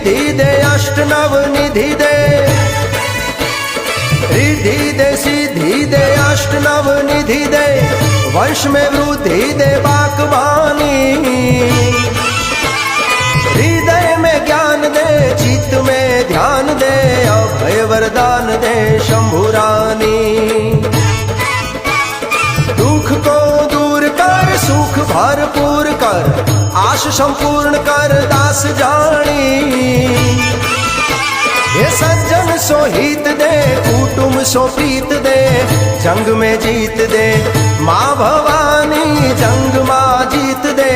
रिद्धि दे अष्ट नव निधि दे, रिद्धि दे सिद्धि दे अष्ट नव निधि दे, वंश में वृद्धि दे बाकबानी, हृदय में ज्ञान दे चित्त में ध्यान दे, अभय वरदान दे शंभु रानी। दुख को दूर कर सुख भरपूर कर, आश संपूर्ण कर दास जानी। ये सज्जन सो हित दे कुटुंब सो प्रीत दे, जंग में जीत दे माँ भवानी जंग माँ जीत दे,